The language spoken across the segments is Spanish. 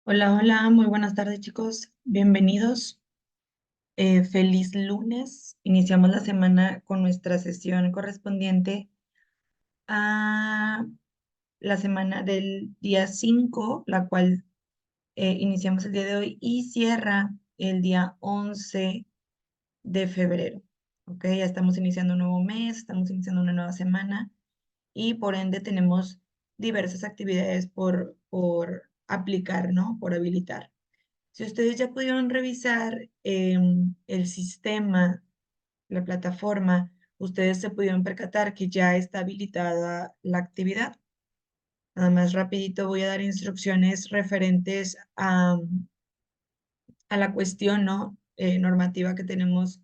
Hola, hola, muy buenas tardes chicos, bienvenidos. Feliz lunes. Iniciamos la semana con nuestra sesión correspondiente a la semana del día 5, la cual iniciamos el día de hoy y cierra el día 11 de febrero. Ok, ya estamos iniciando un nuevo mes, estamos iniciando una nueva semana y por ende tenemos diversas actividades por aplicar, ¿no? Por habilitar. Si ustedes ya pudieron revisar el sistema, la plataforma, ustedes se pudieron percatar que ya está habilitada la actividad. Nada más rapidito voy a dar instrucciones referentes a la cuestión, ¿no? Normativa que tenemos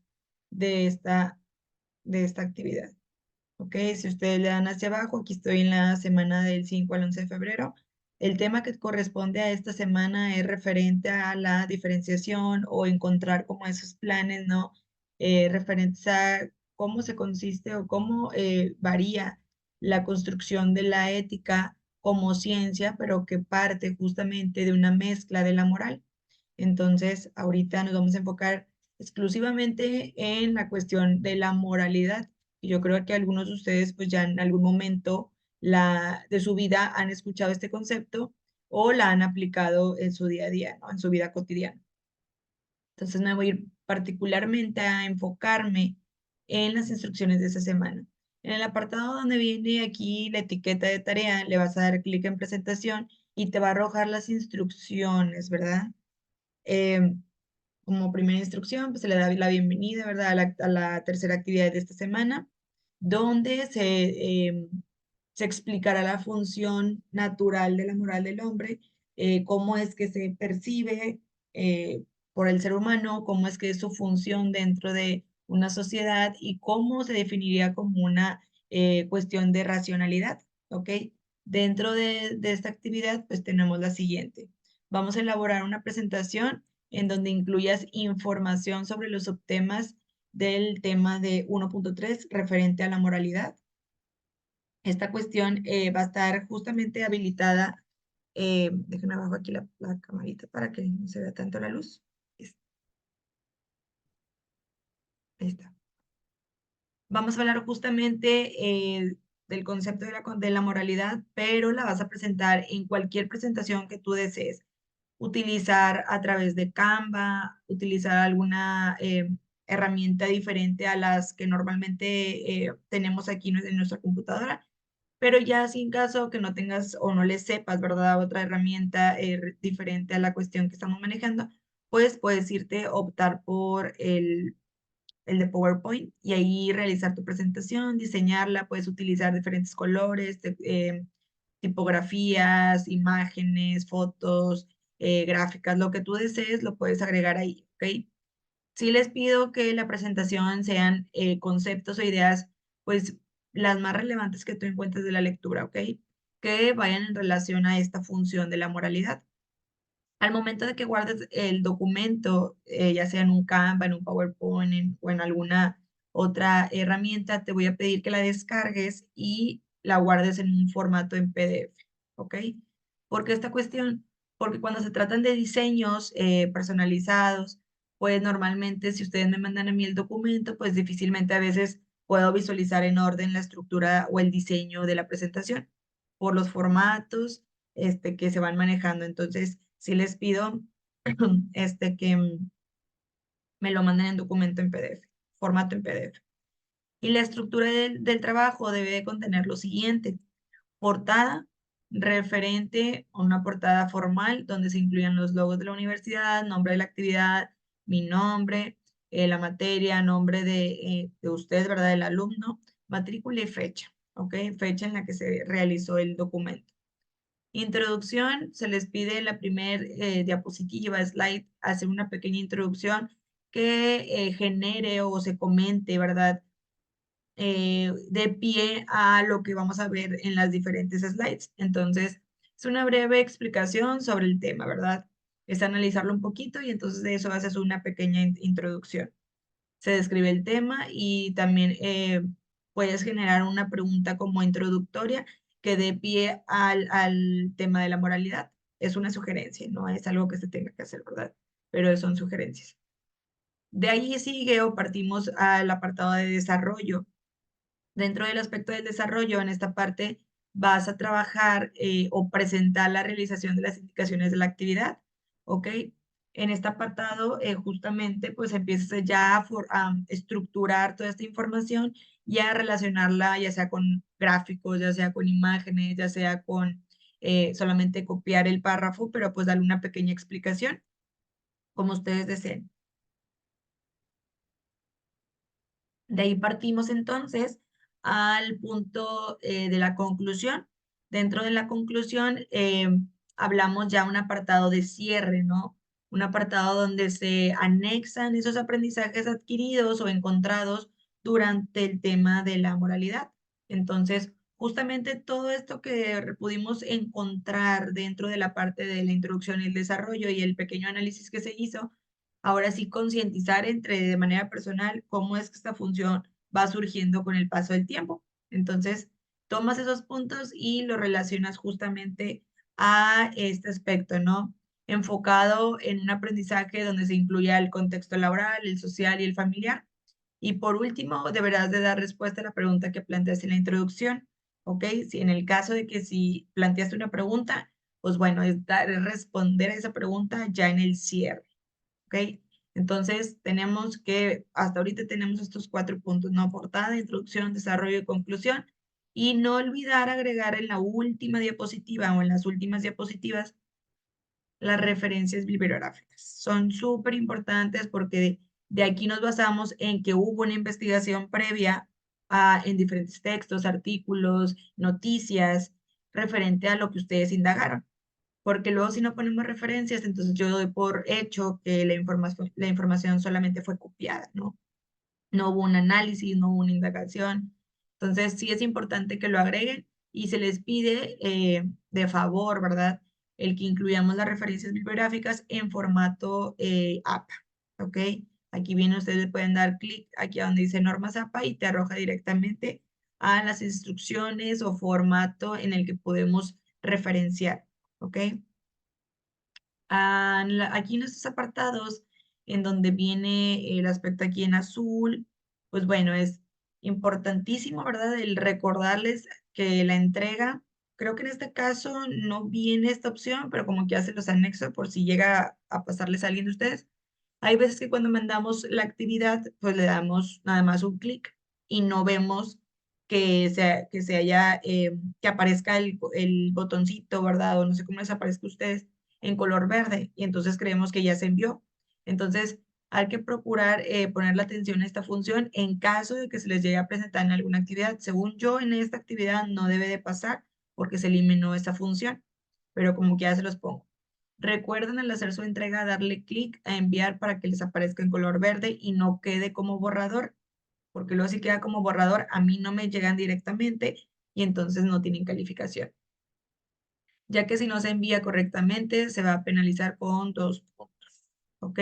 de de esta actividad. ¿Ok? Si ustedes le dan hacia abajo, aquí estoy en la semana del 5 al 11 de febrero. El tema que corresponde a esta semana es referente a la diferenciación o encontrar como esos planes, ¿no? Referentes a cómo se consiste o cómo varía la construcción de la ética como ciencia, pero que parte justamente de una mezcla de la moral. Entonces, ahorita nos vamos a enfocar exclusivamente en la cuestión de la moralidad. Y yo creo que algunos de ustedes, pues ya en algún momento de su vida han escuchado este concepto o la han aplicado en su día a día, ¿no? En su vida cotidiana. Entonces, me voy a ir particularmente a enfocarme en las instrucciones de esta semana. En el apartado donde viene aquí la etiqueta de tarea, le vas a dar clic en presentación y te va a arrojar las instrucciones, ¿verdad? Em, Como primera instrucción, pues se le da la bienvenida, ¿verdad? A la tercera actividad de esta semana, donde se explicará la función natural de la moral del hombre, cómo es que se percibe por el ser humano, cómo es que es su función dentro de una sociedad y cómo se definiría como una cuestión de racionalidad, ¿ok? Dentro de esta actividad, pues tenemos la siguiente. Vamos a elaborar una presentación en donde incluyas información sobre los subtemas del tema de 1.3 referente a la moralidad. Esta cuestión va a estar justamente habilitada. Déjenme abajo aquí la camarita para que no se vea tanto la luz. Es- Ahí está. Vamos a hablar justamente del concepto de la moralidad, pero la vas a presentar en cualquier presentación que tú desees. Utilizar a través de Canva, utilizar alguna herramienta diferente a las que normalmente tenemos aquí en nuestra computadora, pero ya sin caso que no tengas o no le sepas, ¿verdad? Otra herramienta diferente a la cuestión que estamos manejando, pues puedes irte a optar por el de PowerPoint y ahí realizar tu presentación, diseñarla, puedes utilizar diferentes colores, tipografías, imágenes, fotos, gráficas, lo que tú desees, lo puedes agregar ahí, ¿ok? Sí les pido que la presentación sean conceptos o ideas, pues las más relevantes que tú encuentres de la lectura, ¿ok? Que vayan en relación a esta función de la moralidad. Al momento de que guardes el documento, ya sea en un Canva, en un PowerPoint o en alguna otra herramienta, te voy a pedir que la descargues y la guardes en un formato en PDF, ¿ok? ¿Por qué esta cuestión? Porque cuando se tratan de diseños personalizados, pues normalmente si ustedes me mandan a mí el documento, pues difícilmente a veces puedo visualizar en orden la estructura o el diseño de la presentación por los formatos que se van manejando. Entonces, sí les pido que me lo manden en documento en PDF, formato en PDF. Y la estructura del trabajo debe de contener lo siguiente: portada, referente a una portada formal donde se incluyan los logos de la universidad, nombre de la actividad, mi nombre, la materia, nombre de usted, ¿verdad? Del alumno, matrícula y fecha, ¿ok? Fecha en la que se realizó el documento. Introducción, se les pide la primer diapositiva, slide, hacer una pequeña introducción que genere o se comente, ¿verdad? De pie a lo que vamos a ver en las diferentes slides. Entonces, es una breve explicación sobre el tema, ¿verdad? Es analizarlo un poquito y entonces de eso haces una pequeña introducción. Se describe el tema y también puedes generar una pregunta como introductoria que dé pie al tema de la moralidad. es una sugerencia, no es algo que se tenga que hacer, ¿verdad? Pero son sugerencias. De ahí sigue o partimos al apartado de desarrollo. Dentro del aspecto del desarrollo, en esta parte vas a trabajar o presentar la realización de las indicaciones de la actividad, ¿ok? En este apartado, justamente, pues empiezas ya a estructurar toda esta información y a relacionarla ya sea con gráficos, ya sea con imágenes, ya sea con solamente copiar el párrafo, pero pues darle una pequeña explicación, como ustedes deseen. De ahí partimos entonces al punto de la conclusión. Dentro de la conclusión hablamos ya un apartado de cierre, ¿no? Un apartado donde se anexan esos aprendizajes adquiridos o encontrados durante el tema de la moralidad. Entonces, justamente todo esto que pudimos encontrar dentro de la parte de la introducción y el desarrollo y el pequeño análisis que se hizo, ahora sí concientizar entre de manera personal cómo es que esta función va surgiendo con el paso del tiempo. Entonces, tomas esos puntos y los relacionas justamente a este aspecto, ¿no? Enfocado en un aprendizaje donde se incluya el contexto laboral, el social y el familiar. Y por último, deberás de dar respuesta a la pregunta que planteas en la introducción, ¿ok? Si en el caso de que si planteaste una pregunta, pues bueno, es responder a esa pregunta ya en el cierre. ¿Ok? Entonces, tenemos que, hasta ahorita tenemos estos 4 puntos, ¿no? Portada, introducción, desarrollo y conclusión. Y no olvidar agregar en la última diapositiva o en las últimas diapositivas las referencias bibliográficas. Son súper importantes porque de aquí nos basamos en que hubo una investigación previa en diferentes textos, artículos, noticias, referente a lo que ustedes indagaron, porque luego si no ponemos referencias, entonces yo doy por hecho que la información solamente fue copiada, ¿no? No hubo un análisis, no hubo una indagación. Entonces sí es importante que lo agreguen y se les pide de favor, ¿verdad? El que incluyamos las referencias bibliográficas en formato APA, ¿ok? Aquí bien ustedes pueden dar clic aquí a donde dice normas APA y te arroja directamente a las instrucciones o formato en el que podemos referenciar, ¿ok? Aquí en estos apartados, en donde viene el aspecto aquí en azul, pues bueno, es importantísimo, ¿verdad? El recordarles que la entrega, creo que en este caso no viene esta opción, pero como que ya se los anexo por si llega a pasarles a alguien de ustedes. Hay veces que cuando mandamos la actividad, pues le damos nada más un clic y no vemos que aparezca el botoncito, ¿verdad? O no sé cómo les aparezca a ustedes en color verde y entonces creemos que ya se envió. Entonces, hay que procurar poner la atención a esta función en caso de que se les llegue a presentar en alguna actividad. Según yo, en esta actividad no debe de pasar porque se eliminó esta función, pero como que ya se los pongo. Recuerden al hacer su entrega darle clic a enviar para que les aparezca en color verde y no quede como borrador, porque luego si queda como borrador a mí no me llegan directamente y entonces no tienen calificación, ya que si no se envía correctamente se va a penalizar con 2 puntos, ¿ok?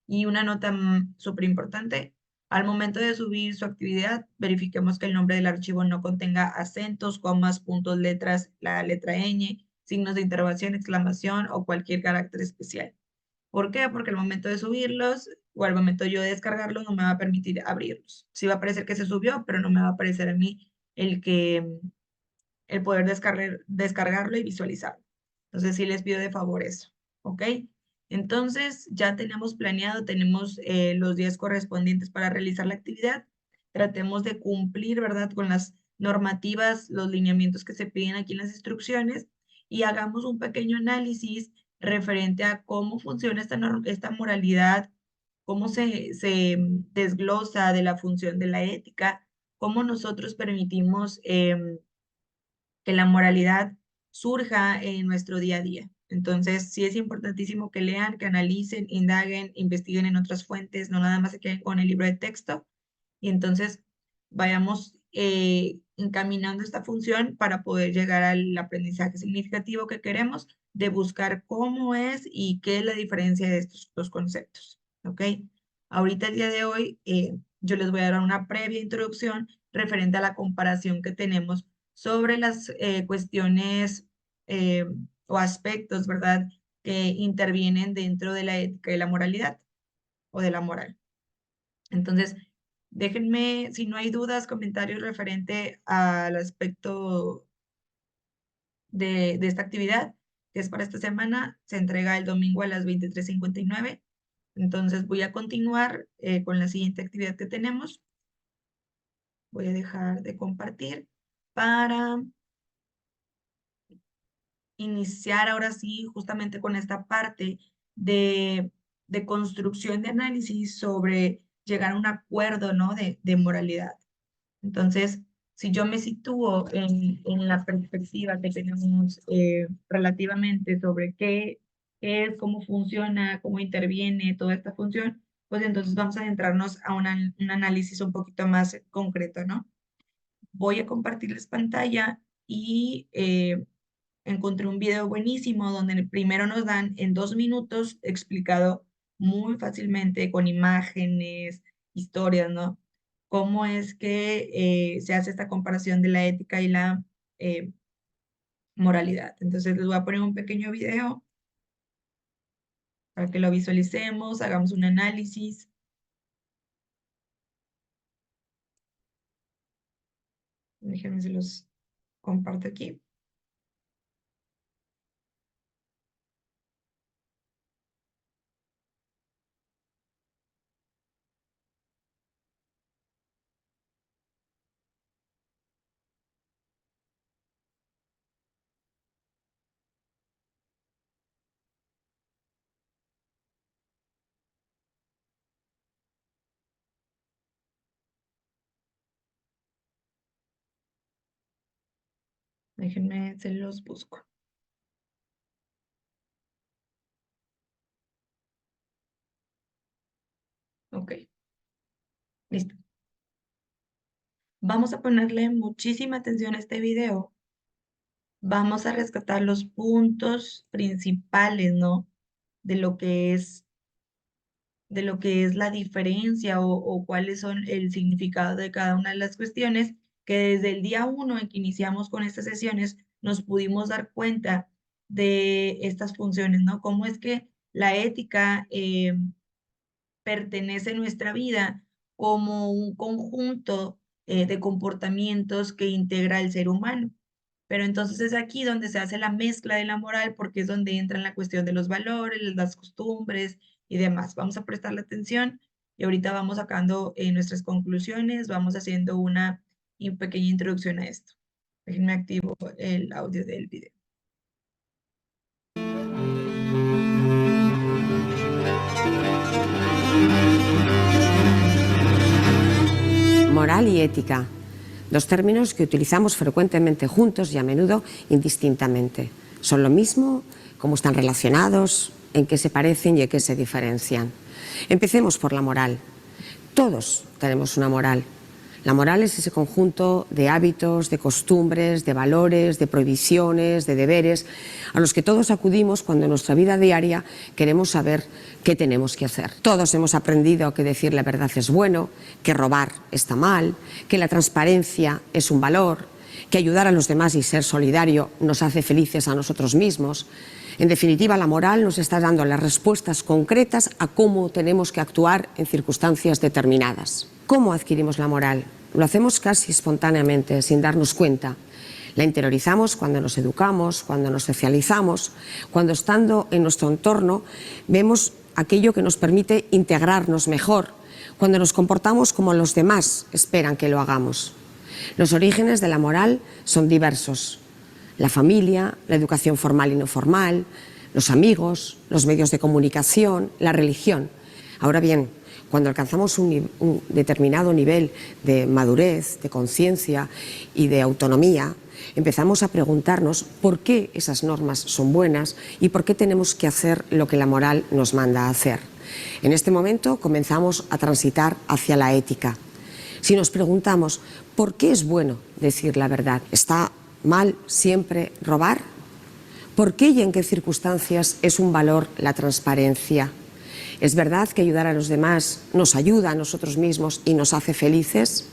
Y una nota súper importante, al momento de subir su actividad, verifiquemos que el nombre del archivo no contenga acentos, comas, puntos, letras, la letra ñ, signos de interrogación, exclamación o cualquier carácter especial. ¿Por qué? Porque al momento de subirlos o al momento yo de descargarlos no me va a permitir abrirlos. Sí va a aparecer que se subió, pero no me va a aparecer a mí el poder descargarlo y visualizarlo. Entonces sí les pido de favor eso, ¿ok? Entonces ya tenemos planeado, tenemos los días correspondientes para realizar la actividad. Tratemos de cumplir, ¿verdad? Con las normativas, los lineamientos que se piden aquí en las instrucciones y hagamos un pequeño análisis referente a cómo funciona esta moralidad, cómo se desglosa de la función de la ética, cómo nosotros permitimos que la moralidad surja en nuestro día a día. Entonces, sí es importantísimo que lean, que analicen, indaguen, investiguen en otras fuentes, no nada más se queden con el libro de texto. Y entonces vayamos encaminando esta función para poder llegar al aprendizaje significativo que queremos, de buscar cómo es y qué es la diferencia de estos dos conceptos. ¿Ok? Ahorita el día de hoy yo les voy a dar una previa introducción referente a la comparación que tenemos sobre las cuestiones o aspectos, ¿verdad?, que intervienen dentro de la ética y la moralidad o de la moral. Entonces, déjenme, si no hay dudas, comentarios referente al aspecto de esta actividad, que es para esta semana, se entrega el domingo a las 23:59. Entonces voy a continuar con la siguiente actividad que tenemos. Voy a dejar de compartir para iniciar ahora sí justamente con esta parte de, de construcción de análisis sobre llegar a un acuerdo, ¿no?, de moralidad. Entonces, si yo me sitúo en la perspectiva que tenemos relativamente sobre qué es, cómo funciona, cómo interviene toda esta función, pues entonces vamos a adentrarnos a un análisis un poquito más concreto, ¿no? Voy a compartirles pantalla y encontré un video buenísimo donde primero nos dan en 2 minutos explicado muy fácilmente con imágenes, historias, ¿no? Cómo es que se hace esta comparación de la ética y la eh, moralidad. Entonces les voy a poner un pequeño video para que lo visualicemos, hagamos un análisis. Déjenme se los comparto aquí. Déjenme, se los busco. Ok, listo. Vamos a ponerle muchísima atención a este video. Vamos a rescatar los puntos principales, ¿no? De lo que es, de lo que es la diferencia o cuáles son el significado de cada una de las cuestiones, que desde el día 1 en que iniciamos con estas sesiones nos pudimos dar cuenta de estas funciones, ¿no? Cómo es que la ética pertenece a nuestra vida como un conjunto de comportamientos que integra el ser humano. Pero entonces es aquí donde se hace la mezcla de la moral, porque es donde entra en la cuestión de los valores, las costumbres y demás. Vamos a prestarle atención y ahorita vamos sacando nuestras conclusiones, vamos haciendo una pequeña introducción a esto. Déjenme activo el audio del video. Moral y ética, dos términos que utilizamos frecuentemente juntos y a menudo indistintamente. ¿Son lo mismo? ¿Cómo están relacionados? ¿En qué se parecen y en qué se diferencian? Empecemos por la moral. Todos tenemos una moral. La moral es ese conjunto de hábitos, de costumbres, de valores, de prohibiciones, de deberes, a los que todos acudimos cuando en nuestra vida diaria queremos saber qué tenemos que hacer. Todos hemos aprendido que decir la verdad es bueno, que robar está mal, que la transparencia es un valor, que ayudar a los demás y ser solidario nos hace felices a nosotros mismos. En definitiva, la moral nos está dando las respuestas concretas a cómo tenemos que actuar en circunstancias determinadas. ¿Cómo adquirimos la moral? Lo hacemos casi espontáneamente, sin darnos cuenta. La interiorizamos cuando nos educamos, cuando nos socializamos, cuando estando en nuestro entorno vemos aquello que nos permite integrarnos mejor, cuando nos comportamos como los demás esperan que lo hagamos. Los orígenes de la moral son diversos. La familia, la educación formal y no formal, los amigos, los medios de comunicación, la religión. Ahora bien, cuando alcanzamos un determinado nivel de madurez, de conciencia y de autonomía, empezamos a preguntarnos por qué esas normas son buenas y por qué tenemos que hacer lo que la moral nos manda a hacer. En este momento comenzamos a transitar hacia la ética. Si nos preguntamos por qué es bueno decir la verdad, ¿está mal siempre robar? ¿Por qué y en qué circunstancias es un valor la transparencia? ¿Es verdad que ayudar a los demás nos ayuda a nosotros mismos y nos hace felices?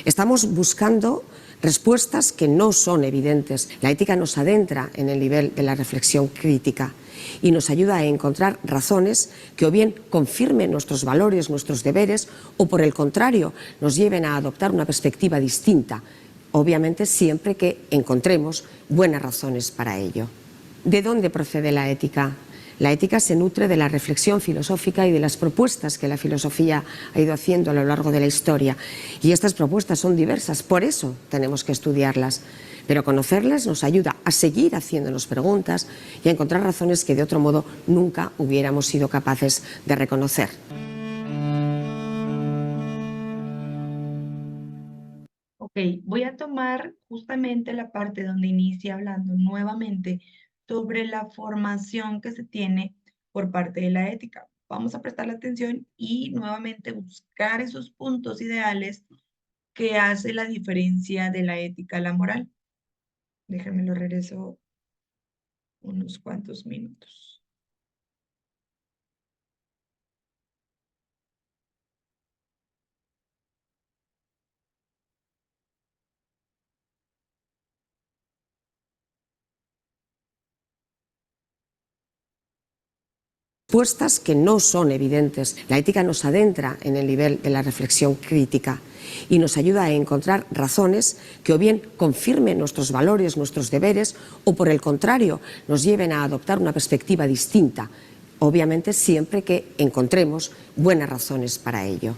¿Estamos buscando respuestas que no son evidentes. La ética nos adentra en el nivel de la reflexión crítica y nos ayuda a encontrar razones que o bien confirmen nuestros valores, nuestros deberes, o por el contrario, nos lleven a adoptar una perspectiva distinta, obviamente siempre que encontremos buenas razones para ello. ¿De dónde procede la ética? La ética se nutre de la reflexión filosófica y de las propuestas que la filosofía ha ido haciendo a lo largo de la historia. Y estas propuestas son diversas, por eso tenemos que estudiarlas. Pero conocerlas nos ayuda a seguir haciéndonos preguntas y a encontrar razones que de otro modo nunca hubiéramos sido capaces de reconocer. Ok, voy a tomar justamente la parte donde inicia hablando nuevamente sobre la formación que se tiene por parte de la ética. Vamos a prestarle atención y nuevamente buscar esos puntos ideales que hace la diferencia de la ética a la moral. Déjenme lo regreso unos cuantos minutos. Respuestas que no son evidentes. La ética nos adentra en el nivel de la reflexión crítica y nos ayuda a encontrar razones que o bien confirmen nuestros valores, nuestros deberes, o por el contrario, nos lleven a adoptar una perspectiva distinta, obviamente siempre que encontremos buenas razones para ello.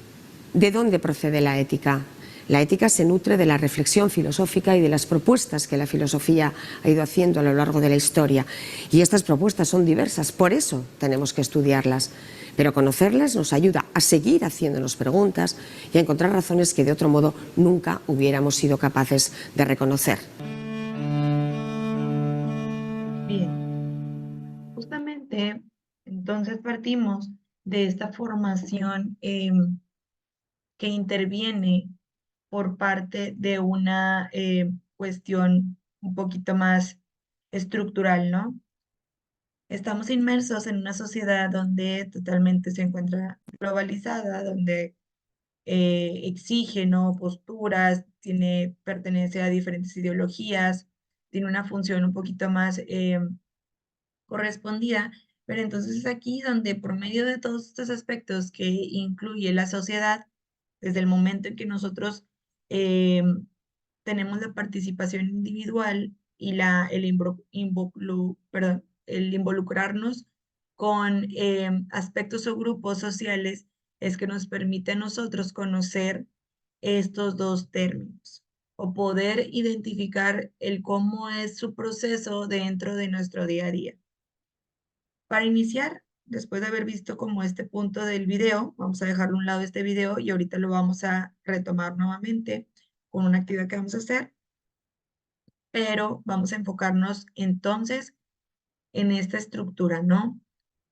¿De dónde procede la ética? La ética se nutre de la reflexión filosófica y de las propuestas que la filosofía ha ido haciendo a lo largo de la historia. Y estas propuestas son diversas, por eso tenemos que estudiarlas. Pero conocerlas nos ayuda a seguir haciéndonos preguntas y a encontrar razones que de otro modo nunca hubiéramos sido capaces de reconocer. Bien, justamente entonces partimos de esta formación que interviene por parte de una cuestión un poquito más estructural, ¿no? Estamos inmersos en una sociedad donde totalmente se encuentra globalizada, donde exige, ¿no? Posturas, pertenece a diferentes ideologías, tiene una función un poquito más correspondida, pero entonces es aquí donde por medio de todos estos aspectos que incluye la sociedad, desde el momento en que nosotros eh, tenemos la participación individual y el involucrarnos con aspectos o grupos sociales, es que nos permite a nosotros conocer estos dos términos o poder identificar el cómo es su proceso dentro de nuestro día a día. Para iniciar, después de haber visto como este punto del video, vamos a dejarlo a un lado este video y ahorita lo vamos a retomar nuevamente con una actividad que vamos a hacer, pero vamos a enfocarnos entonces en esta estructura, ¿no?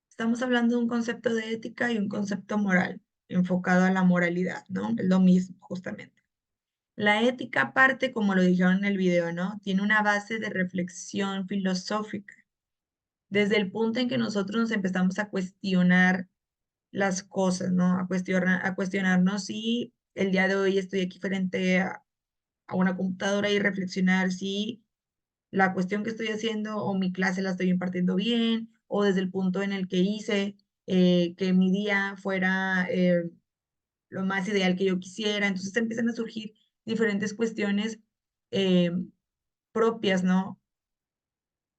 Estamos hablando de un concepto de ética y un concepto moral, enfocado a la moralidad, ¿no? Es lo mismo, justamente. La ética parte, como lo dijeron en el video, ¿no? Tiene una base de reflexión filosófica. Desde el punto en que nosotros nos empezamos a cuestionar las cosas, ¿no? A cuestionarnos si el día de hoy estoy aquí frente a una computadora y reflexionar si la cuestión que estoy haciendo o mi clase la estoy impartiendo bien, o desde el punto en el que hice que mi día fuera lo más ideal que yo quisiera. Entonces empiezan a surgir diferentes cuestiones eh, propias, ¿no?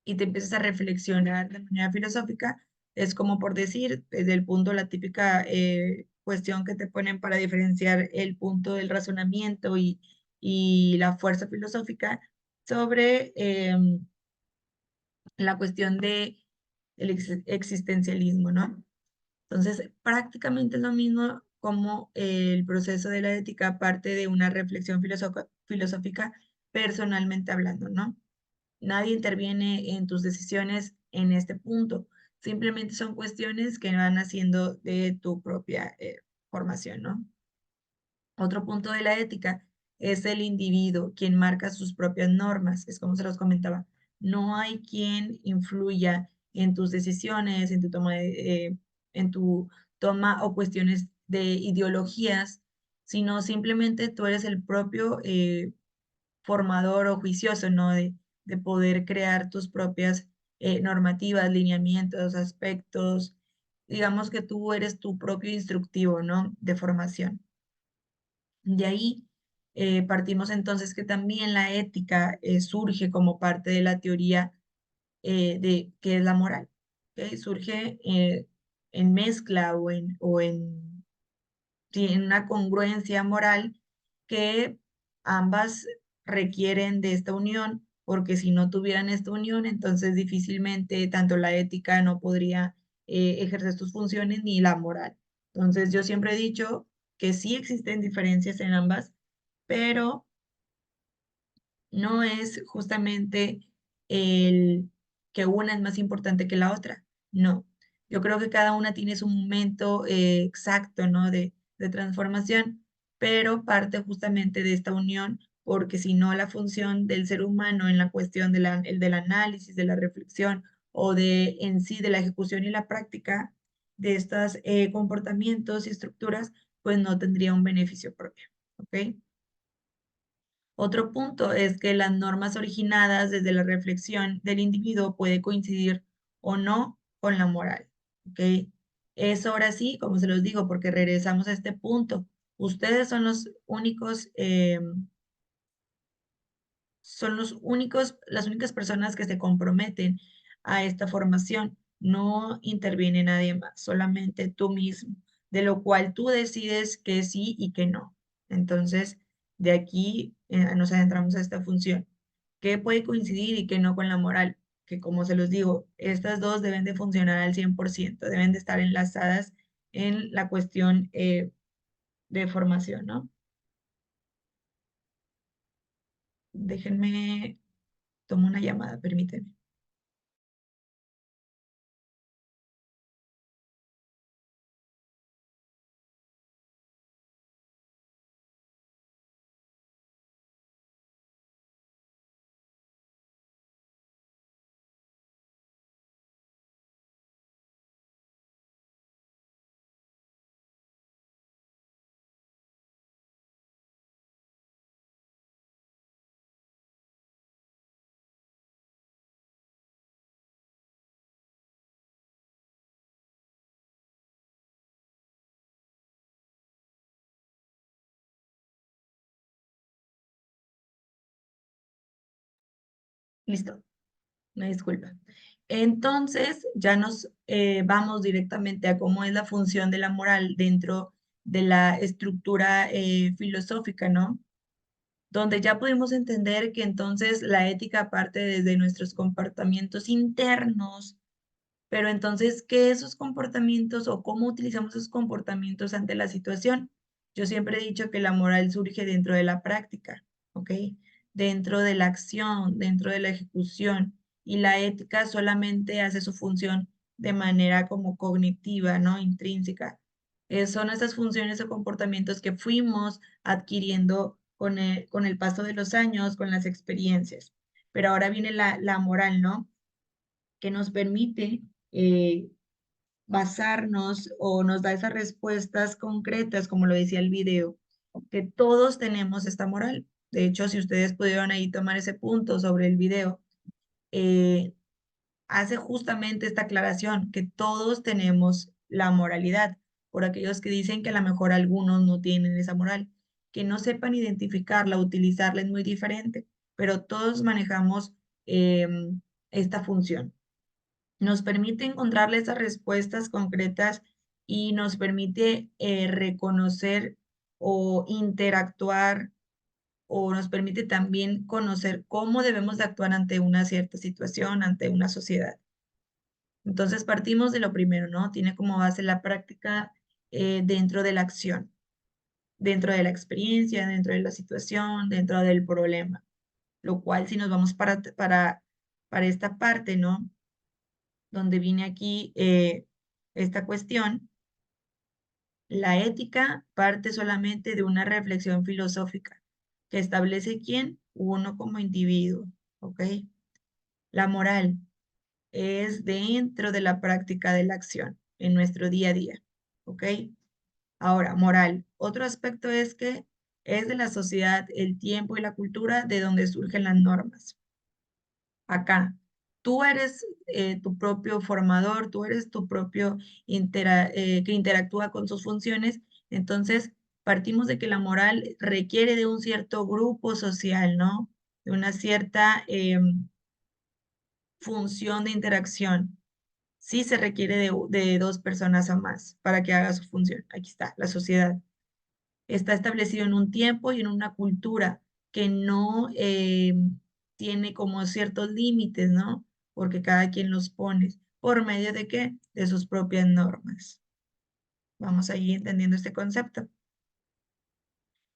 Y te empiezas a reflexionar de manera filosófica. Es como por decir, desde el punto, la típica cuestión que te ponen para diferenciar el punto del razonamiento y la fuerza filosófica sobre la cuestión de el existencialismo, ¿no? Entonces, prácticamente es lo mismo como el proceso de la ética parte de una reflexión filosófica personalmente hablando, ¿no? Nadie interviene en tus decisiones en este punto. Simplemente son cuestiones que van haciendo de tu propia formación, ¿no? Otro punto de la ética es el individuo, quien marca sus propias normas. Es como se los comentaba. No hay quien influya en tus decisiones, en tu toma o cuestiones de ideologías, sino simplemente tú eres el propio formador o juicioso, ¿no? De poder crear tus propias normativas, lineamientos, aspectos. Digamos que tú eres tu propio instructivo, ¿no? De formación. De ahí partimos entonces que también la ética surge como parte de la teoría de qué es la moral. ¿Ok? Surge en mezcla sí, en una congruencia moral que ambas requieren de esta unión, porque si no tuvieran esta unión, entonces difícilmente tanto la ética no podría ejercer sus funciones ni la moral. Entonces yo siempre he dicho que sí existen diferencias en ambas, pero no es justamente el que una es más importante que la otra. No. Yo creo que cada una tiene su momento exacto, ¿no? De transformación, pero parte justamente de esta unión, porque si no, la función del ser humano en la cuestión el del análisis, de la reflexión o de en sí de la ejecución y la práctica de estos comportamientos y estructuras, pues no tendría un beneficio propio. ¿Ok? Otro punto es que las normas originadas desde la reflexión del individuo puede coincidir o no con la moral. ¿Ok? Es ahora sí, como se los digo, porque regresamos a este punto. Ustedes son los únicos, las únicas personas que se comprometen a esta formación. No interviene nadie más, solamente tú mismo, de lo cual tú decides que sí y que no. Entonces, de aquí nos adentramos a esta función. ¿Qué puede coincidir y qué no con la moral? Que como se los digo, estas dos deben de funcionar al 100%, deben de estar enlazadas en la cuestión de formación, ¿no? Déjenme, tomo una llamada, permítanme. Listo. Una disculpa. Entonces, ya nos vamos directamente a cómo es la función de la moral dentro de la estructura filosófica, ¿no? Donde ya pudimos entender que entonces la ética parte desde nuestros comportamientos internos, pero entonces, ¿qué esos comportamientos o cómo utilizamos esos comportamientos ante la situación? Yo siempre he dicho que la moral surge dentro de la práctica, ¿ok? Dentro de la acción, dentro de la ejecución, y la ética solamente hace su función de manera como cognitiva, ¿no? Intrínseca. Son esas funciones o comportamientos que fuimos adquiriendo con el paso de los años, con las experiencias. Pero ahora viene la moral, ¿no? Que nos permite eh, basarnos o nos da esas respuestas concretas, como lo decía el video, que todos tenemos esta moral. De hecho, si ustedes pudieron ahí tomar ese punto sobre el video, eh, hace justamente esta aclaración, que todos tenemos la moralidad, por aquellos que dicen que a lo mejor algunos no tienen esa moral, que no sepan identificarla, utilizarla es muy diferente, pero todos manejamos esta función. Nos permite encontrarle esas respuestas concretas y nos permite reconocer o interactuar o nos permite también conocer cómo debemos de actuar ante una cierta situación, ante una sociedad. Entonces partimos de lo primero, ¿no? Tiene como base la práctica dentro de la acción, dentro de la experiencia, dentro de la situación, dentro del problema. Lo cual si nos vamos para esta parte, ¿no? Donde viene aquí esta cuestión, la ética parte solamente de una reflexión filosófica que establece quién, uno como individuo, ¿ok? La moral es dentro de la práctica de la acción en nuestro día a día, ¿ok? Ahora, moral. Otro aspecto es que Es de la sociedad, el tiempo y la cultura de donde surgen las normas. Acá, tú eres tu propio formador, tú eres tu propio que interactúa con sus funciones. Entonces, partimos de que la moral requiere de un cierto grupo social, ¿no? De una cierta función de interacción. Sí se requiere de dos personas o más para que haga su función. Aquí está, la sociedad. Está establecido en un tiempo y en una cultura que no tiene como ciertos límites, ¿no? Porque cada quien los pone. ¿Por medio de qué? De sus propias normas. Vamos a ir entendiendo este concepto.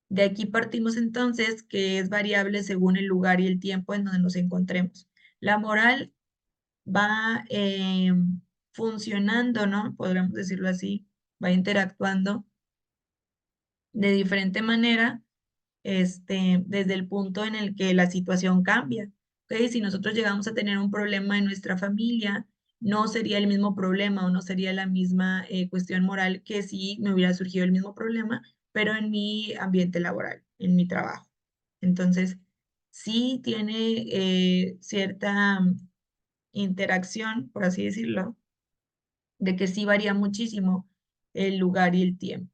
De aquí partimos entonces que es variable según el lugar y el tiempo en donde nos encontremos. La moral va funcionando, ¿no? Podríamos decirlo así, va interactuando de diferente manera, desde el punto en el que la situación cambia. ¿Ok? Si nosotros llegamos a tener un problema en nuestra familia, no sería el mismo problema o no sería la misma cuestión moral que si me hubiera surgido el mismo problema, pero en mi ambiente laboral, en mi trabajo. Entonces, sí tiene cierta interacción, por así decirlo, de que sí varía muchísimo el lugar y el tiempo,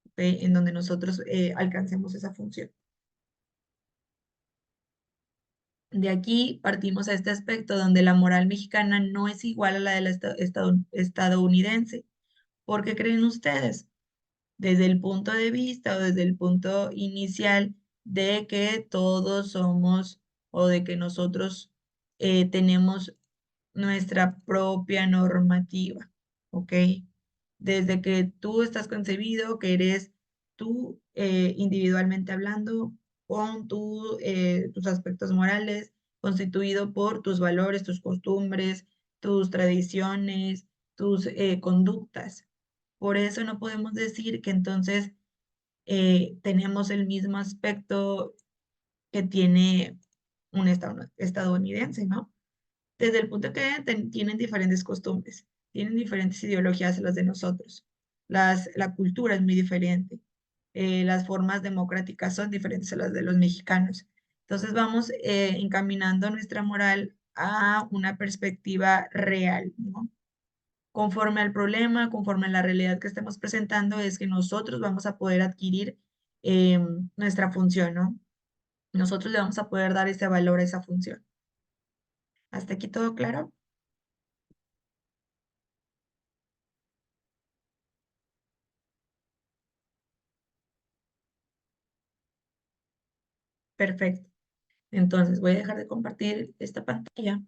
¿ok? En donde nosotros alcancemos esa función. De aquí partimos a este aspecto donde la moral mexicana no es igual a la de la estadounidense. ¿Por qué creen ustedes? Desde el punto de vista o desde el punto inicial de que todos somos o de que nosotros tenemos nuestra propia normativa, ¿ok? Desde que tú estás concebido, que eres tú individualmente hablando, con tus aspectos morales, constituido por tus valores, tus costumbres, tus tradiciones, tus conductas. Por eso no podemos decir que entonces tenemos el mismo aspecto que tiene un estadounidense, ¿no? Desde el punto que tienen diferentes costumbres, tienen diferentes ideologías a las de nosotros. La cultura es muy diferente. Las formas democráticas son diferentes a las de los mexicanos. Entonces vamos encaminando nuestra moral a una perspectiva real, ¿no? Conforme al problema, conforme a la realidad que estemos presentando, es que nosotros vamos a poder adquirir nuestra función, ¿no? Nosotros le vamos a poder dar ese valor a esa función. ¿Hasta aquí todo claro? Perfecto. Entonces voy a dejar de compartir esta pantalla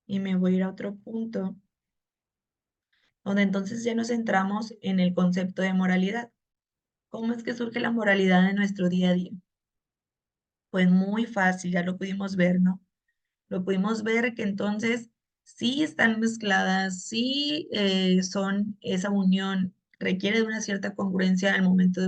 y me voy a ir a otro punto donde entonces ya nos centramos en el concepto de moralidad. ¿Cómo es que surge la moralidad en nuestro día a día? Pues muy fácil, ya lo pudimos ver, ¿no? Lo pudimos ver que entonces sí están mezcladas, sí son esa unión, requiere de una cierta congruencia al momento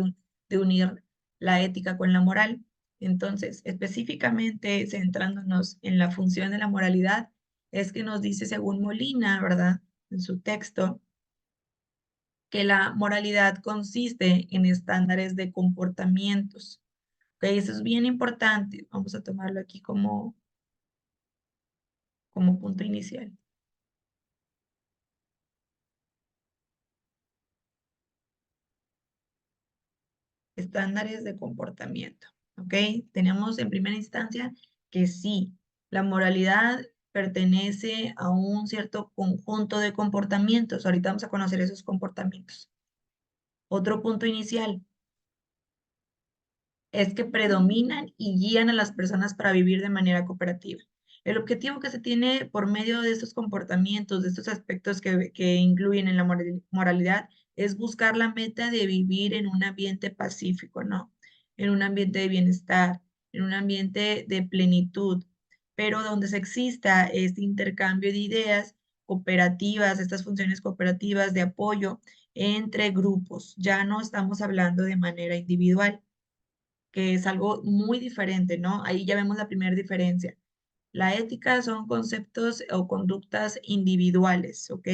de unir la ética con la moral. Entonces, específicamente centrándonos en la función de la moralidad, es que nos dice, según Molina, ¿verdad? En su texto, que la moralidad consiste en estándares de comportamientos. ¿Ok? Eso es bien importante. Vamos a tomarlo aquí como punto inicial. Estándares de comportamiento, ¿ok? Tenemos en primera instancia que sí, la moralidad pertenece a un cierto conjunto de comportamientos. Ahorita vamos a conocer esos comportamientos. Otro punto inicial es que predominan y guían a las personas para vivir de manera cooperativa. El objetivo que se tiene por medio de estos comportamientos, de estos aspectos que incluyen en la moralidad, es buscar la meta de vivir en un ambiente pacífico, ¿no? En un ambiente de bienestar, en un ambiente de plenitud, pero donde se exista este intercambio de ideas cooperativas, estas funciones cooperativas de apoyo entre grupos. Ya no estamos hablando de manera individual, que es algo muy diferente, ¿no? Ahí ya vemos la primera diferencia. La ética son conceptos o conductas individuales, ¿ok?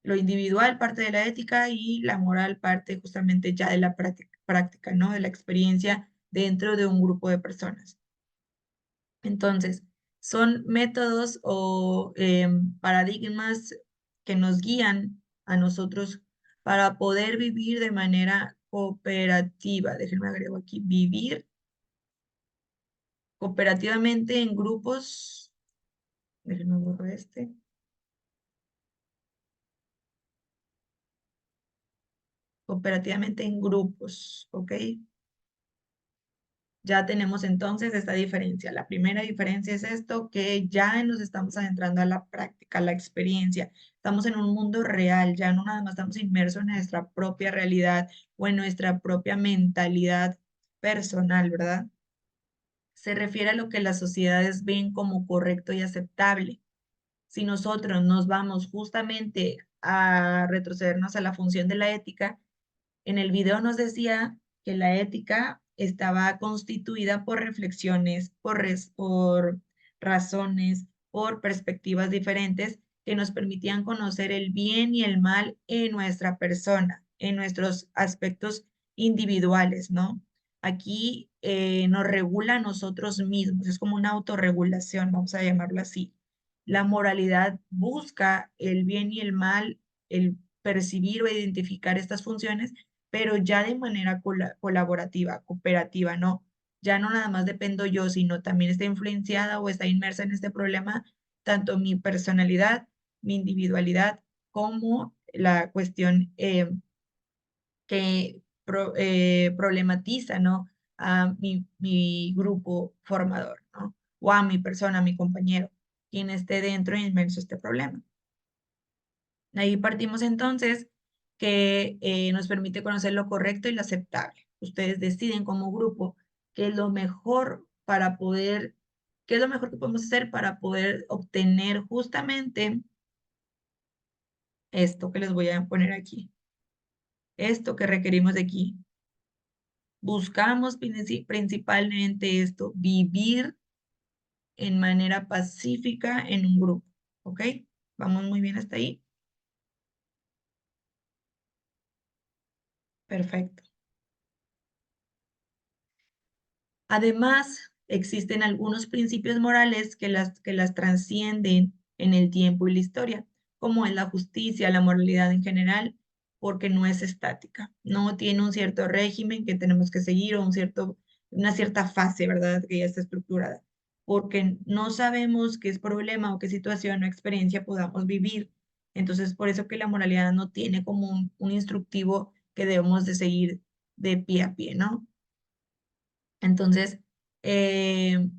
Lo individual parte de la ética y la moral parte justamente ya de la práctica, ¿no? De la experiencia dentro de un grupo de personas. Entonces, son métodos o paradigmas que nos guían a nosotros para poder vivir de manera cooperativa. Déjenme agrego aquí, vivir cooperativamente en grupos. Déjenme borrar este. Cooperativamente en grupos, ¿ok? Ya tenemos entonces esta diferencia. La primera diferencia es esto, que ya nos estamos adentrando a la práctica, a la experiencia. Estamos en un mundo real, ya no nada más estamos inmersos en nuestra propia realidad o en nuestra propia mentalidad personal, ¿verdad? Se refiere a lo que las sociedades ven como correcto y aceptable. Si nosotros nos vamos justamente a retrocedernos a la función de la ética, en el video nos decía que la ética estaba constituida por reflexiones, por razones, por perspectivas diferentes que nos permitían conocer el bien y el mal en nuestra persona, en nuestros aspectos individuales, ¿no? Aquí nos regula a nosotros mismos, es como una autorregulación, vamos a llamarlo así. La moralidad busca el bien y el mal, el percibir o identificar estas funciones, pero ya de manera colaborativa, cooperativa, ¿no? Ya no nada más dependo yo, sino también está influenciada o está inmersa en este problema tanto mi personalidad, mi individualidad, como la cuestión que problematiza, ¿no? A mi grupo formador, ¿no? O a mi persona, a mi compañero, quien esté dentro e inmerso en este problema. Ahí partimos entonces que nos permite conocer lo correcto y lo aceptable. Ustedes deciden como grupo qué es lo mejor para poder, qué es lo mejor que podemos hacer para poder obtener justamente esto que les voy a poner aquí, esto que requerimos de aquí. Buscamos principalmente esto, vivir en manera pacífica en un grupo, ¿ok? ¿Vamos muy bien hasta ahí? Perfecto. Además, existen algunos principios morales que las trascienden en el tiempo y la historia, como es la justicia, la moralidad en general, porque no es estática, no tiene un cierto régimen que tenemos que seguir o una cierta fase, ¿verdad? Que ya está estructurada, porque no sabemos qué es problema o qué situación o experiencia podamos vivir. Entonces, por eso que la moralidad no tiene como un instructivo que debemos de seguir de pie a pie, ¿no? Entonces, eh,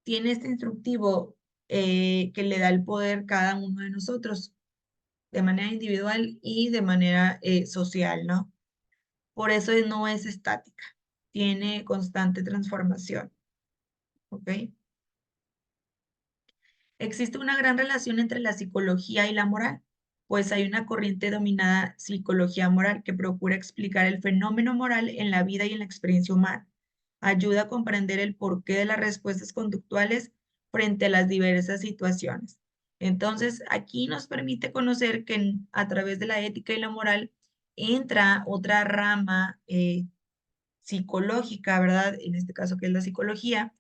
tiene este instructivo que le da el poder a cada uno de nosotros de manera individual y de manera social, ¿no? Por eso no es estática, tiene constante transformación, ¿ok? Existe una gran relación entre la psicología y la moral, pues hay una corriente dominada psicología moral que procura explicar el fenómeno moral en la vida y en la experiencia humana. Ayuda a comprender el porqué de las respuestas conductuales frente a las diversas situaciones. Entonces, aquí nos permite conocer que a través de la ética y la moral entra otra rama psicológica, ¿verdad? En este caso, que es la psicología,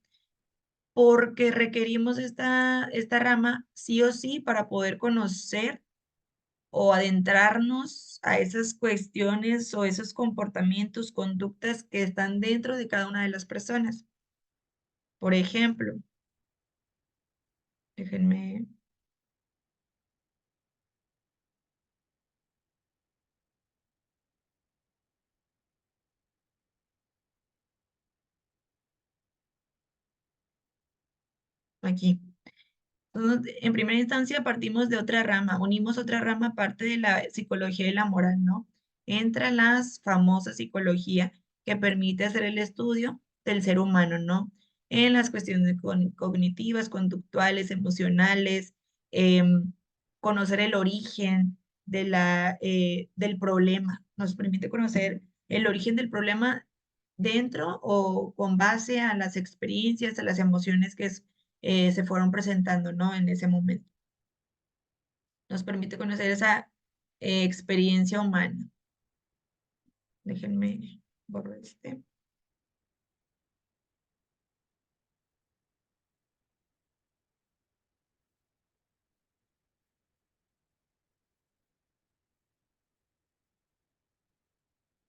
porque requerimos esta rama sí o sí para poder conocer o adentrarnos a esas cuestiones o esos comportamientos, conductas que están dentro de cada una de las personas. Por ejemplo, déjenme aquí. Entonces, en primera instancia partimos de otra rama, unimos otra rama aparte de la psicología y la moral, ¿no? Entra la famosa psicología que permite hacer el estudio del ser humano, ¿no? En las cuestiones cognitivas, conductuales, emocionales, conocer el origen del problema, nos permite conocer el origen del problema dentro o con base a las experiencias, a las emociones se fueron presentando, ¿no? En ese momento. Nos permite conocer esa experiencia humana. Déjenme borrar este.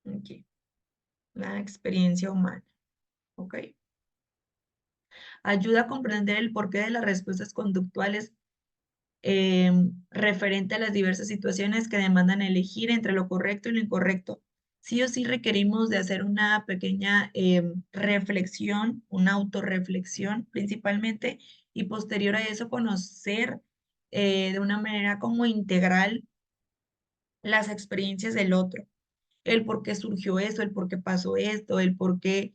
Aquí, la experiencia humana. ¿Ok? Ayuda a comprender el porqué de las respuestas conductuales referente a las diversas situaciones que demandan elegir entre lo correcto y lo incorrecto. Sí o sí requerimos de hacer una pequeña reflexión, una autorreflexión principalmente, y posterior a eso conocer de una manera como integral las experiencias del otro, el por qué surgió esto, el por qué pasó esto, el por qué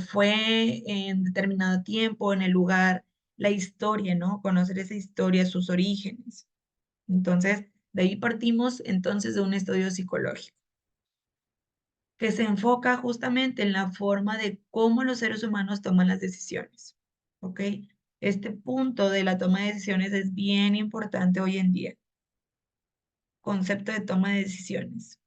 fue en determinado tiempo, en el lugar, la historia, ¿no? Conocer esa historia, sus orígenes. Entonces, de ahí partimos entonces de un estudio psicológico que se enfoca justamente en la forma de cómo los seres humanos toman las decisiones. ¿Ok? Este punto de la toma de decisiones es bien importante hoy en día. Concepto de toma de decisiones.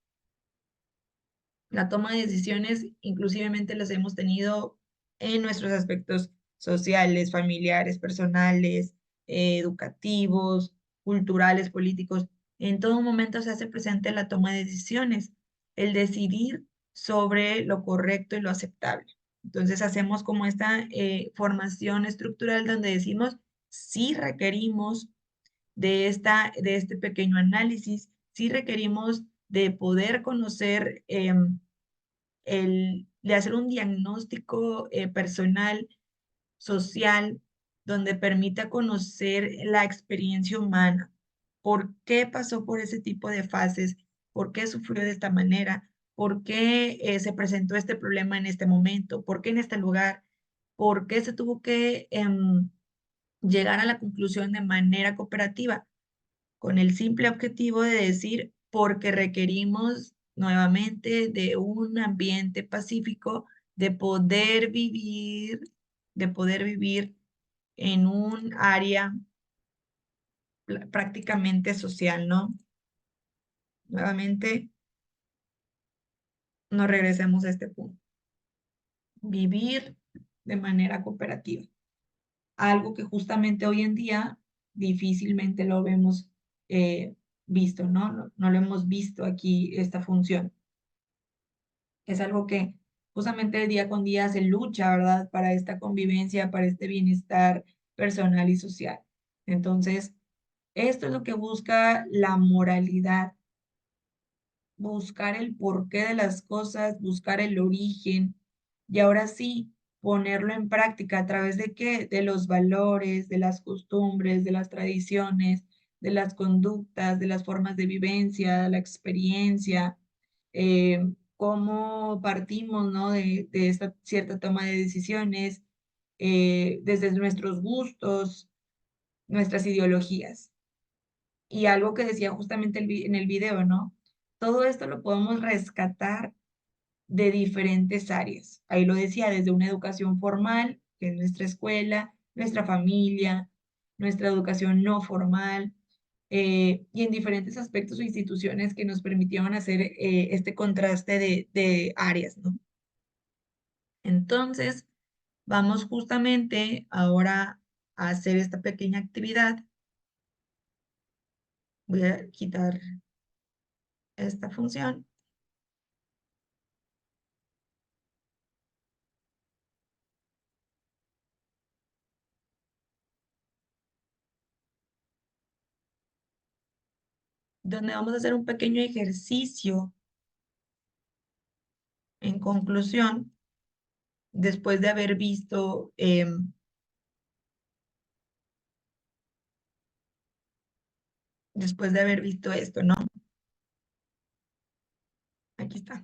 La toma de decisiones inclusivemente las hemos tenido en nuestros aspectos sociales, familiares, personales, educativos, culturales, políticos. En todo momento se hace presente la toma de decisiones, el decidir sobre lo correcto y lo aceptable. Entonces hacemos como esta formación estructural donde decimos, sí requerimos de este pequeño análisis, sí requerimos de poder conocer de hacer un diagnóstico personal, social, donde permita conocer la experiencia humana, por qué pasó por ese tipo de fases, por qué sufrió de esta manera, por qué se presentó este problema en este momento, por qué en este lugar, por qué se tuvo que llegar a la conclusión de manera cooperativa con el simple objetivo de decir, porque requerimos nuevamente de un ambiente pacífico, de poder vivir en un área prácticamente social, ¿no? Nuevamente, nos regresemos a este punto. Vivir de manera cooperativa. Algo que justamente hoy en día difícilmente lo vemos visto, ¿no? No lo hemos visto aquí esta función. Es algo que justamente día con día se lucha, ¿verdad? Para esta convivencia, para este bienestar personal y social. Entonces, esto es lo que busca la moralidad, buscar el porqué de las cosas, buscar el origen y ahora sí ponerlo en práctica a través de qué? De los valores, de las costumbres, de las tradiciones, de las conductas, de las formas de vivencia, la experiencia, cómo partimos, ¿no? De esta cierta toma de decisiones, desde nuestros gustos, nuestras ideologías. Y algo que decía justamente en el video, ¿no? Todo esto lo podemos rescatar de diferentes áreas. Ahí lo decía, desde una educación formal, que es nuestra escuela, nuestra familia, nuestra educación no formal, y en diferentes aspectos o instituciones que nos permitieron hacer este contraste de áreas, ¿no? Entonces, vamos justamente ahora a hacer esta pequeña actividad. Voy a quitar esta función, donde vamos a hacer un pequeño ejercicio en conclusión, después de haber visto, esto, ¿no? Aquí está.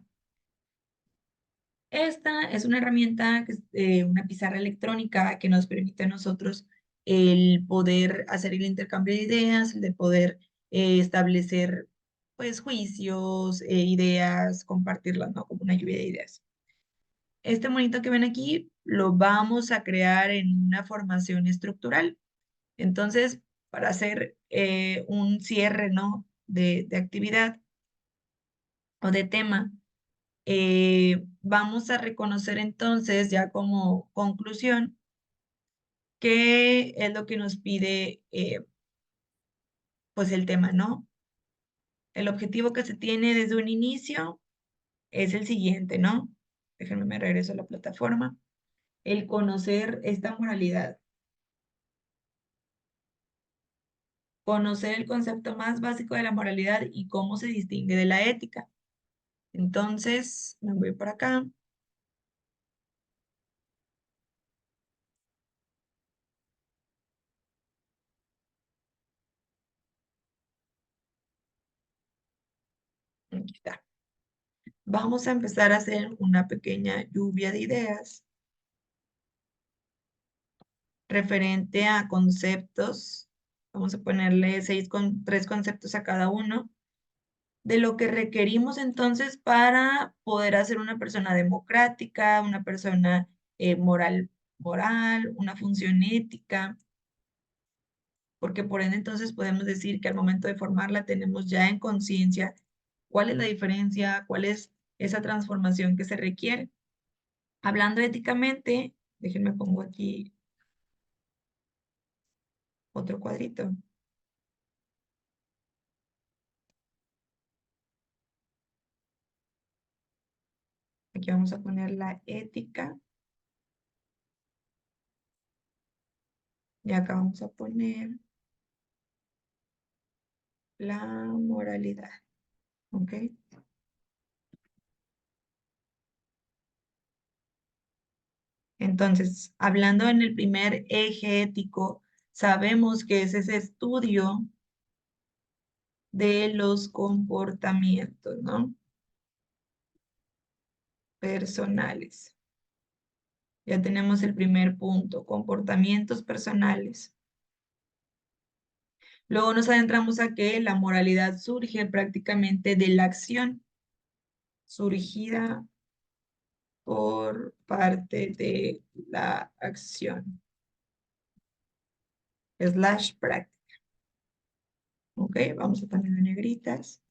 Esta es una herramienta, que es una pizarra electrónica que nos permite a nosotros el poder hacer el intercambio de ideas, el de poder establecer, pues, juicios, ideas, compartirlas, ¿no? Como una lluvia de ideas. este monito que ven aquí lo vamos a crear en una formación estructural. Entonces, para hacer un cierre, ¿no? de actividad o de tema, vamos a reconocer entonces ya como conclusión qué es lo que nos pide pues el tema, ¿no? El objetivo que se tiene desde un inicio es el siguiente, ¿no? Déjenme me regreso a la plataforma. El conocer esta moralidad. Conocer el concepto más básico de la moralidad y cómo se distingue de la ética. Entonces, me voy por acá. Aquí está. Vamos a empezar a hacer una pequeña lluvia de ideas referente a conceptos. Vamos a ponerle tres conceptos a cada uno de lo que requerimos entonces para poder hacer una persona democrática, una persona moral, una función ética, porque por ende entonces podemos decir que al momento de formarla tenemos ya en conciencia cuál es la diferencia, cuál es esa transformación que se requiere. Hablando éticamente, déjenme pongo aquí otro cuadrito. Aquí vamos a poner la ética y acá vamos a poner la moralidad. ¿Ok? Entonces, hablando en el primer eje ético, sabemos que es ese estudio de los comportamientos, ¿no? Personales. Ya tenemos el primer punto, comportamientos personales. Luego nos adentramos a que la moralidad surge prácticamente de la acción surgida por parte de la acción, slash práctica. ¿Ok? Vamos a poner en negritas.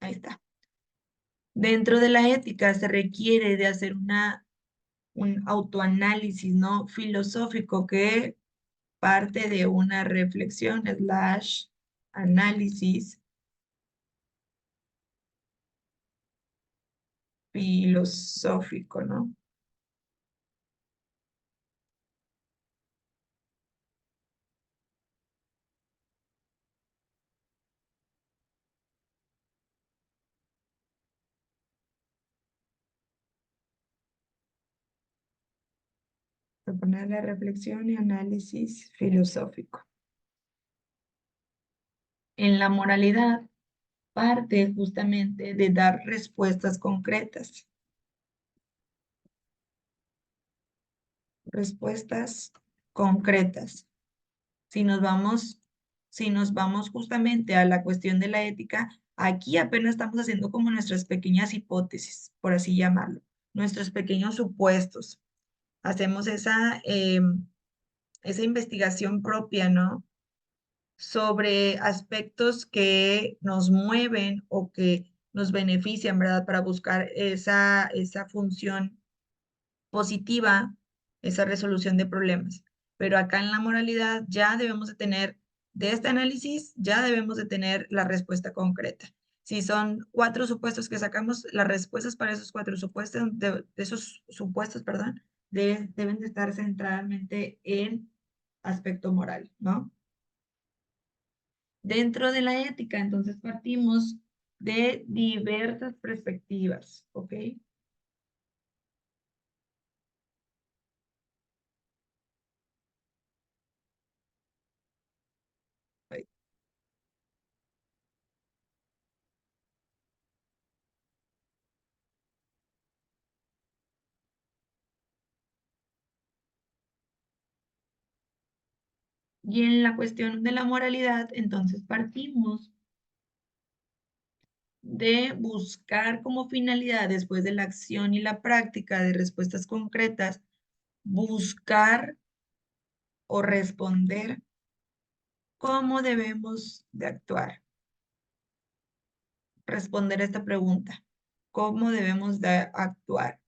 Ahí está. Dentro de la ética se requiere de hacer un autoanálisis, ¿no? Filosófico que parte de una reflexión, slash análisis filosófico, ¿no? Proponer la reflexión y análisis filosófico. En la moralidad parte justamente de dar respuestas concretas. Respuestas concretas. Si nos vamos, si nos vamos justamente a la cuestión de la ética, aquí apenas estamos haciendo como nuestras pequeñas hipótesis, por así llamarlo, nuestros pequeños supuestos. Hacemos esa investigación propia, ¿no? Sobre aspectos que nos mueven o que nos benefician, ¿verdad? Para buscar esa función positiva, esa resolución de problemas. Pero acá en la moralidad ya debemos de tener, de este análisis, ya debemos de tener la respuesta concreta. Si son cuatro supuestos que sacamos, las respuestas para esos cuatro supuestos, de esos supuestos, perdón, deben de estar centralmente en aspecto moral, ¿no? Dentro de la ética, entonces partimos de diversas perspectivas, ¿ok? Y en la cuestión de la moralidad, entonces partimos de buscar como finalidad, después de la acción y la práctica de respuestas concretas, buscar o responder cómo debemos de actuar. Responder a esta pregunta, ¿cómo debemos de actuar?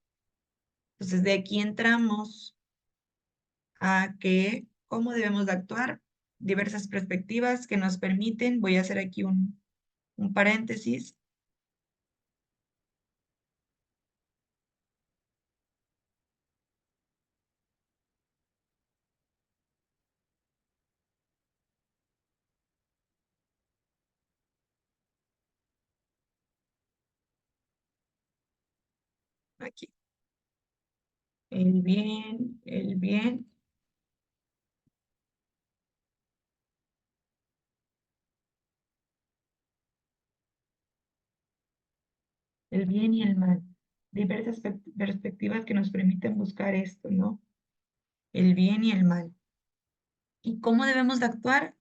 Entonces, de aquí entramos a que, ¿cómo debemos de actuar? Diversas perspectivas que nos permiten, voy a hacer aquí un paréntesis. Aquí, el bien y el mal. Diversas perspectivas que nos permiten buscar esto, ¿no? El bien y el mal. ¿Y cómo debemos de actuar?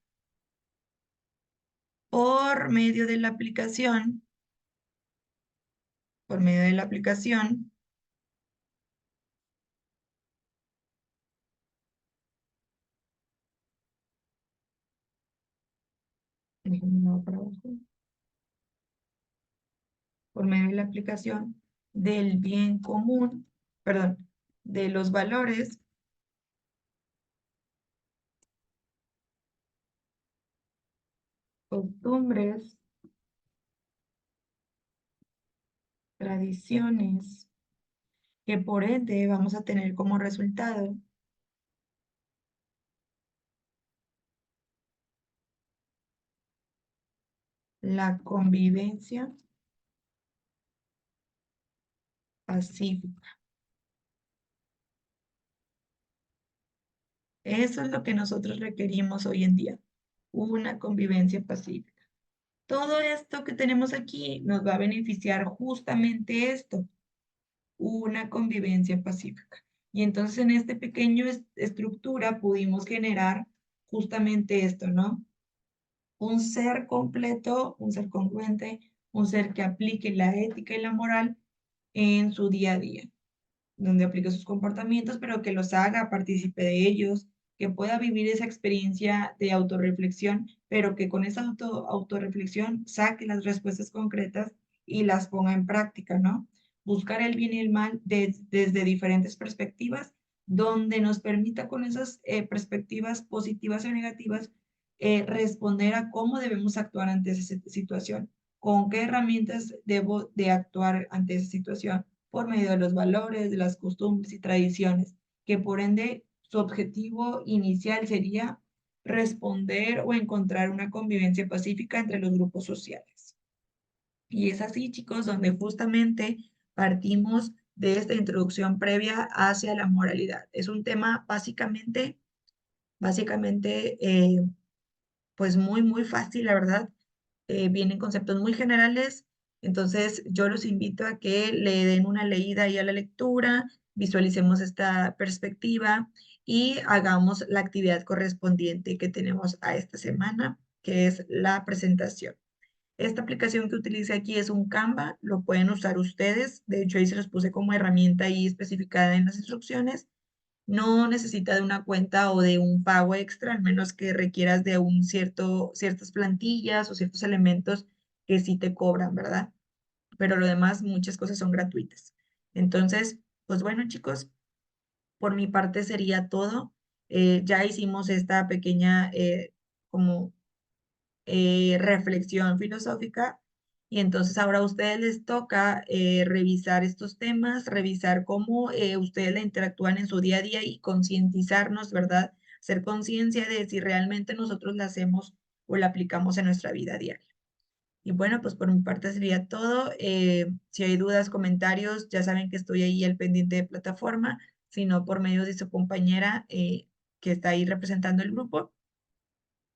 Por medio de la aplicación, por medio de la aplicación, déjenme no para abajo, por medio de la aplicación del bien común, perdón, de los valores, costumbres, tradiciones, que por ende vamos a tener como resultado la convivencia pacífica. Eso es lo que nosotros requerimos hoy en día, una convivencia pacífica. Todo esto que tenemos aquí nos va a beneficiar justamente esto, una convivencia pacífica. Y entonces en este pequeño estructura pudimos generar justamente esto, ¿no? Un ser completo, un ser congruente, un ser que aplique la ética y la moral en su día a día, donde aplique sus comportamientos, pero que los haga, participe de ellos, que pueda vivir esa experiencia de autorreflexión, pero que con esa autorreflexión saque las respuestas concretas y las ponga en práctica, ¿no? Buscar el bien y el mal desde diferentes perspectivas, donde nos permita con esas perspectivas positivas o negativas responder a cómo debemos actuar ante esa situación, con qué herramientas debo de actuar ante esa situación por medio de los valores, de las costumbres y tradiciones, que por ende su objetivo inicial sería responder o encontrar una convivencia pacífica entre los grupos sociales. Y es así, chicos, donde justamente partimos de esta introducción previa hacia la moralidad. Es un tema básicamente, pues muy fácil, la verdad. Vienen conceptos muy generales, entonces yo los invito a que le den una leída ahí a la lectura, visualicemos esta perspectiva y hagamos la actividad correspondiente que tenemos a esta semana, que es la presentación. Esta aplicación que utilice aquí es un Canva, lo pueden usar ustedes, de hecho ahí se los puse como herramienta ahí especificada en las instrucciones. No necesita de una cuenta o de un pago extra, al menos que requieras de ciertas plantillas o ciertos elementos que sí te cobran, ¿verdad? Pero lo demás, muchas cosas son gratuitas. Entonces, pues bueno, chicos, por mi parte sería todo. Ya hicimos esta pequeña como reflexión filosófica. Y entonces ahora a ustedes les toca revisar estos temas, revisar cómo ustedes la interactúan en su día a día y concientizarnos, ¿verdad? Hacer conciencia de si realmente nosotros la hacemos o la aplicamos en nuestra vida diaria. Y bueno, pues por mi parte sería todo. Si hay dudas, comentarios, ya saben que estoy ahí al pendiente de plataforma, sino por medio de su compañera que está ahí representando el grupo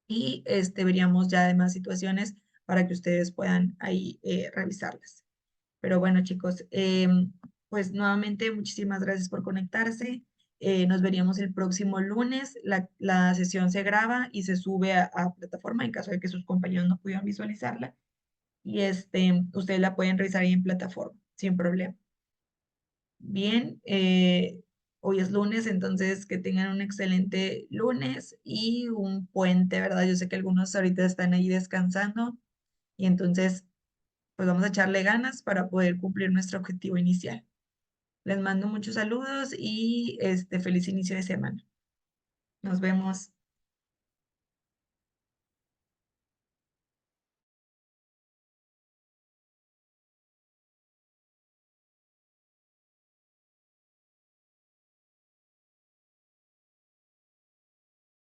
y veríamos ya demás situaciones para que ustedes puedan ahí revisarlas. Pero bueno, chicos, pues nuevamente muchísimas gracias por conectarse. Nos veríamos el próximo lunes. La sesión se graba y se sube a plataforma en caso de que sus compañeros no pudieran visualizarla. y ustedes la pueden revisar ahí en plataforma, sin problema. Bien, hoy es lunes, entonces que tengan un excelente lunes y un puente, ¿verdad? Yo sé que algunos ahorita están ahí descansando y entonces pues vamos a echarle ganas para poder cumplir nuestro objetivo inicial. Les mando muchos saludos y feliz inicio de semana. Nos vemos.